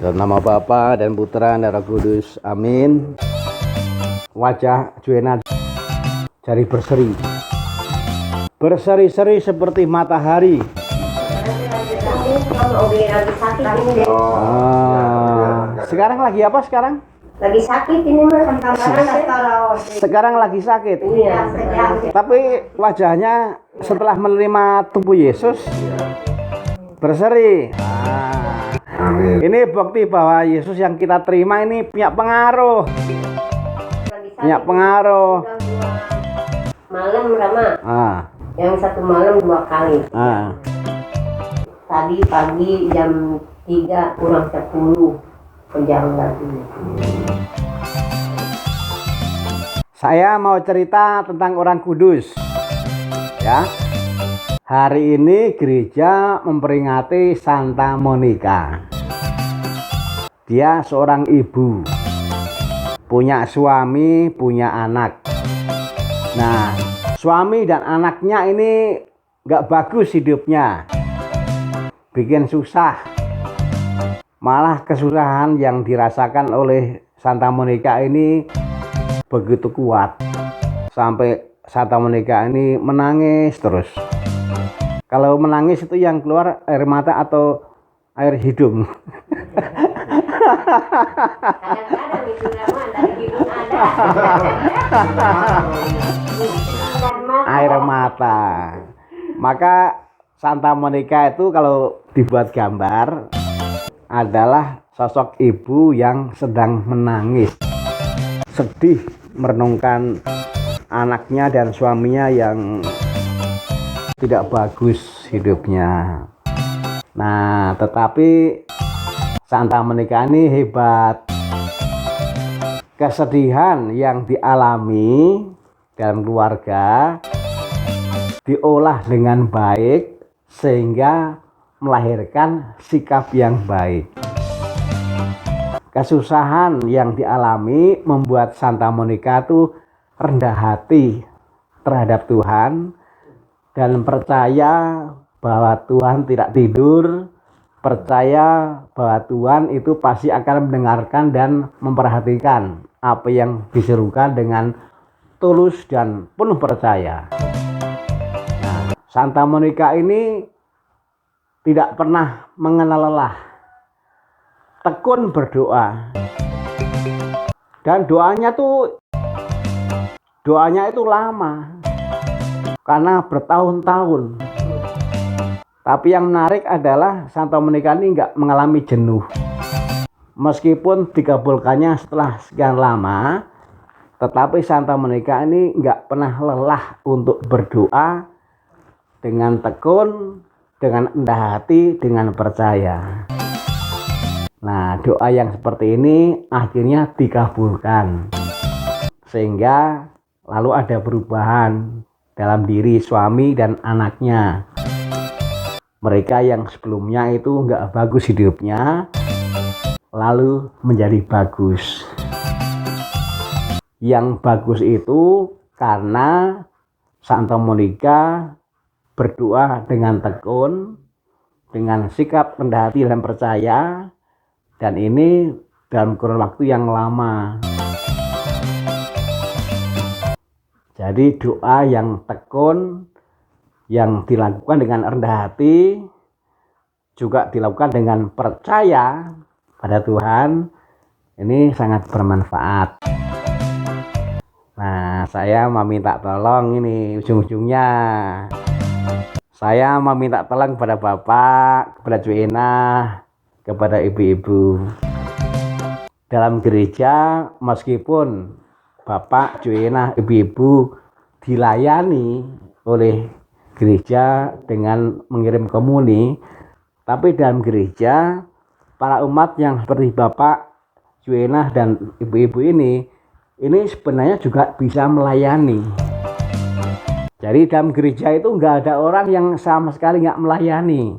Dalam nama Bapa dan Putra dan Roh Kudus, amin. Wajah Juena jadi berseri, berseri-seri seperti matahari. Sekarang lagi apa sekarang? Lagi sakit ini mas. Sekarang lagi sakit. Iya. Tapi wajahnya setelah menerima tubuh Yesus berseri. Ini bukti bahwa Yesus yang kita terima ini punya pengaruh. Punya pengaruh. Malam Rama. Yang satu malam 2 kali. Tadi pagi jam 3 kurang 10 penjam lagi. Saya mau cerita tentang orang kudus. Ya. Hari ini gereja memperingati Santa Monica. Dia seorang ibu, punya suami, punya anak. Nah, suami dan anaknya ini gak bagus hidupnya, bikin susah. Malah kesusahan yang dirasakan oleh Santa Monica ini begitu kuat, sampai Santa Monica ini menangis terus. Kalau menangis itu yang keluar air mata atau air hidung. Kadang-kadang itu Rama dari hidung ada. Air mata. Maka Santa Monica itu kalau dibuat gambar adalah sosok ibu yang sedang menangis, sedih merenungkan anaknya dan suaminya yang tidak bagus hidupnya. Nah, tetapi Santa Monica ini hebat. Kesedihan yang dialami dalam keluarga diolah dengan baik sehingga melahirkan sikap yang baik. Kesusahan yang dialami membuat Santa Monica itu rendah hati terhadap Tuhan dan percaya bahwa Tuhan tidak tidur, percaya bahwa Tuhan itu pasti akan mendengarkan dan memperhatikan apa yang diserukan dengan tulus dan penuh percaya. Nah, Santa Monica ini tidak pernah mengenal lelah, tekun berdoa, dan doanya itu lama karena bertahun-tahun. Tapi yang menarik adalah Santa Monica ini nggak mengalami jenuh. Meskipun dikabulkannya setelah sekian lama, tetapi Santa Monica ini nggak pernah lelah untuk berdoa dengan tekun, dengan rendah hati, dengan percaya. Nah, doa yang seperti ini akhirnya dikabulkan. Sehingga lalu ada perubahan dalam diri suami dan anaknya. Mereka yang sebelumnya itu nggak bagus hidupnya, lalu menjadi bagus. Yang bagus itu karena Santa Monica berdoa dengan tekun, dengan sikap rendah hati dan percaya, dan ini dalam kurun waktu yang lama. Jadi doa yang tekun, yang dilakukan dengan rendah hati, juga dilakukan dengan percaya pada Tuhan, ini sangat bermanfaat. Nah, saya mau minta tolong ini ujung-ujungnya. Saya mau minta tolong kepada Bapak, kepada Juena, kepada ibu-ibu. Dalam gereja, meskipun Bapak, Juena, ibu-ibu dilayani oleh gereja dengan mengirim komuni, tapi dalam gereja para umat yang seperti Bapak, Juena, dan ibu-ibu ini sebenarnya juga bisa melayani. Jadi dalam gereja itu nggak ada orang yang sama sekali nggak melayani.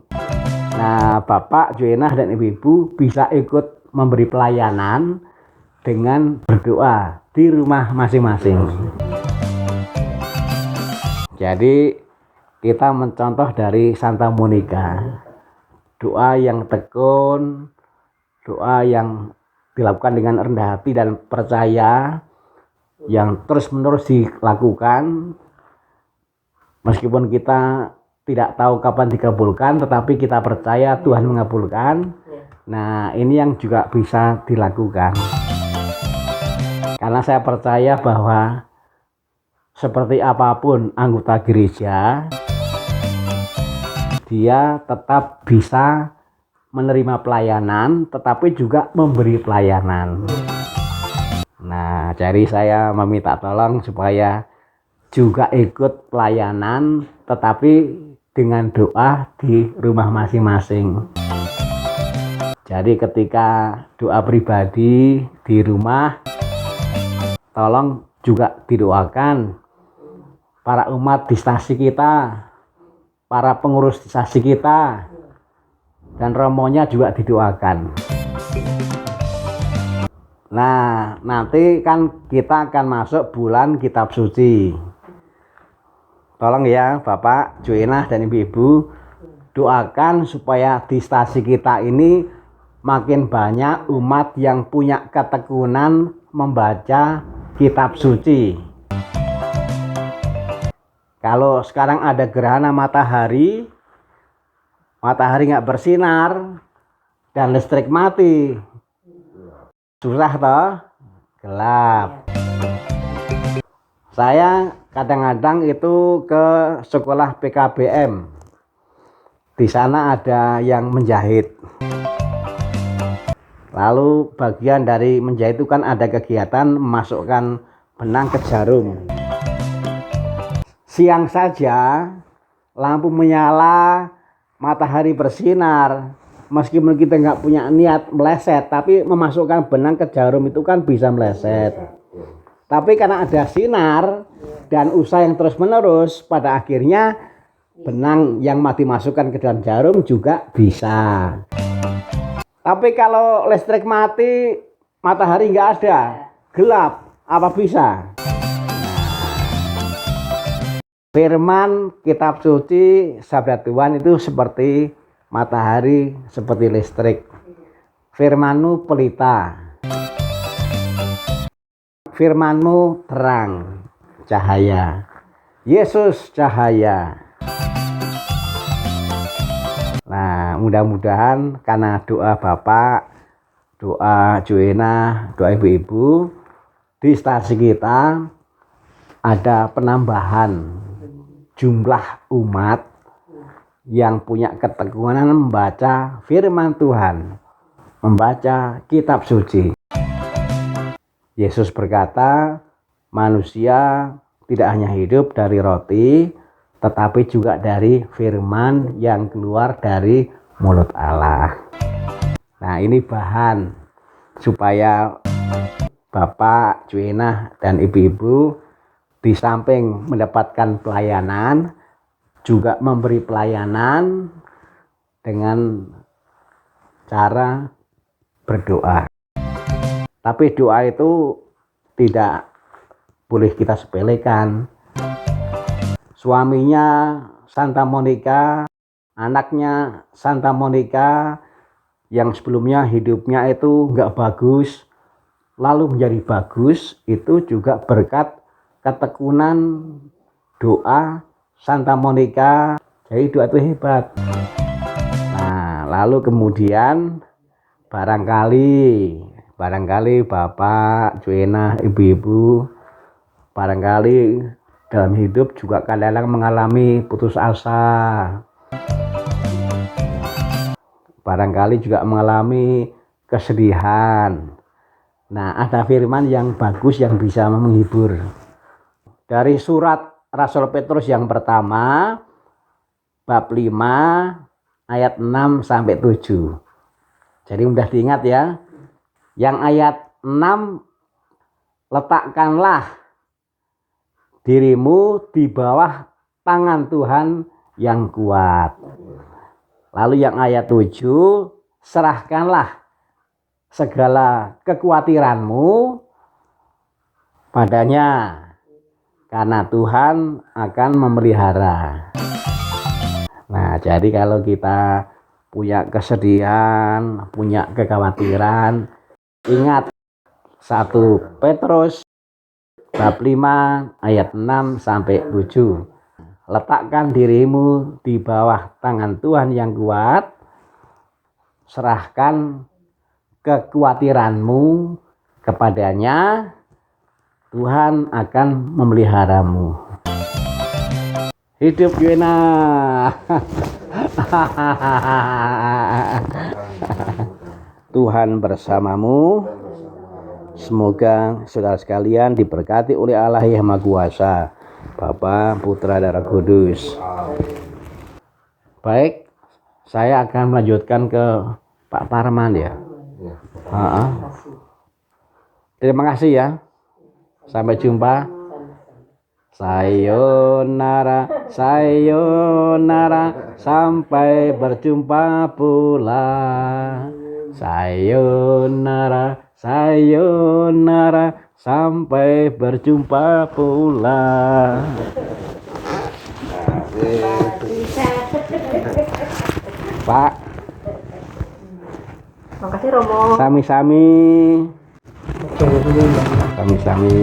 Nah, Bapak, Juena, dan ibu-ibu bisa ikut memberi pelayanan dengan berdoa di rumah masing-masing. Jadi kita mencontoh dari Santa Monica, doa yang tekun, doa yang dilakukan dengan rendah hati dan percaya, yang terus-menerus dilakukan meskipun kita tidak tahu kapan dikabulkan, tetapi kita percaya Tuhan mengabulkan. Nah, ini yang juga bisa dilakukan. Karena saya percaya bahwa seperti apapun anggota gereja, dia tetap bisa menerima pelayanan, tetapi juga memberi pelayanan. Nah, jadi saya meminta tolong supaya juga ikut pelayanan, tetapi dengan doa di rumah masing-masing. Jadi ketika doa pribadi di rumah, tolong juga didoakan para umat di stasi kita, para pengurus di stasi kita, dan romonya juga didoakan. Nah, nanti kan kita akan masuk bulan kitab suci. Tolong ya Bapak, Joenah dan Ibu-ibu, doakan supaya di stasi kita ini makin banyak umat yang punya ketekunan membaca kitab suci. Kalau sekarang ada gerhana matahari nggak bersinar dan listrik mati, susah toh, gelap. Saya kadang-kadang itu ke sekolah PKBM. Di sana ada yang menjahit. Lalu bagian dari menjahit itu kan ada kegiatan memasukkan benang ke jarum. Siang saja lampu menyala, matahari bersinar. Meskipun kita nggak punya niat meleset, tapi memasukkan benang ke jarum itu kan bisa meleset. Tapi karena ada sinar dan usaha yang terus-menerus, pada akhirnya benang yang dimasukkan ke dalam jarum juga bisa. Tapi kalau listrik mati, matahari nggak ada, gelap, apa bisa? Firman kitab suci sabda Tuhan itu seperti matahari, seperti listrik. Firman-Mu pelita, firman-Mu terang, cahaya. Yesus cahaya. Nah, mudah-mudahan karena doa Bapak, doa Joenah, doa ibu-ibu, di stasi kita ada penambahan jumlah umat yang punya ketekunan membaca firman Tuhan, membaca kitab suci. Yesus berkata, manusia tidak hanya hidup dari roti, tetapi juga dari firman yang keluar dari mulut Allah. Nah, ini bahan supaya Bapak, Joenah, dan ibu-ibu di samping mendapatkan pelayanan, juga memberi pelayanan dengan cara berdoa. Tapi doa itu tidak boleh kita sepelekan. Suaminya Santa Monica, anaknya Santa Monica, yang sebelumnya hidupnya itu nggak bagus, lalu menjadi bagus, itu juga berkat ketekunan doa Santa Monica. Jadi doa itu hebat. Nah, lalu kemudian barangkali Bapak, Joenah, ibu-ibu, barangkali dalam hidup juga kadang-kadang mengalami putus asa. Barangkali juga mengalami kesedihan. Nah, ada firman yang bagus yang bisa menghibur. Dari surat Rasul Petrus yang pertama, bab 5, ayat 6 sampai 7. Jadi mudah diingat ya. Yang ayat 6, letakkanlah dirimu di bawah tangan Tuhan yang kuat. Lalu yang ayat 7, serahkanlah segala kekhawatiranmu padanya, karena Tuhan akan memelihara. Nah, jadi kalau kita punya kesedihan, punya kekhawatiran, ingat 1 Petrus bab 5 ayat 6 sampai 7. Letakkan dirimu di bawah tangan Tuhan yang kuat. Serahkan kekhawatiranmu kepadanya. Tuhan akan memeliharamu. Hidup Yuena. Tuhan bersamamu. Semoga saudara sekalian diberkati oleh Allah yang Maha Kuasa, Bapa, Putra, dan Roh Kudus. Baik, saya akan melanjutkan ke Pak Parman ya. Terima kasih ya. Sampai jumpa. Sayonara, sayonara, sampai berjumpa pula. Sayonara, sayonara, sampai berjumpa pula. Pak. Makasih Romo. Sami-sami. Sami-sami.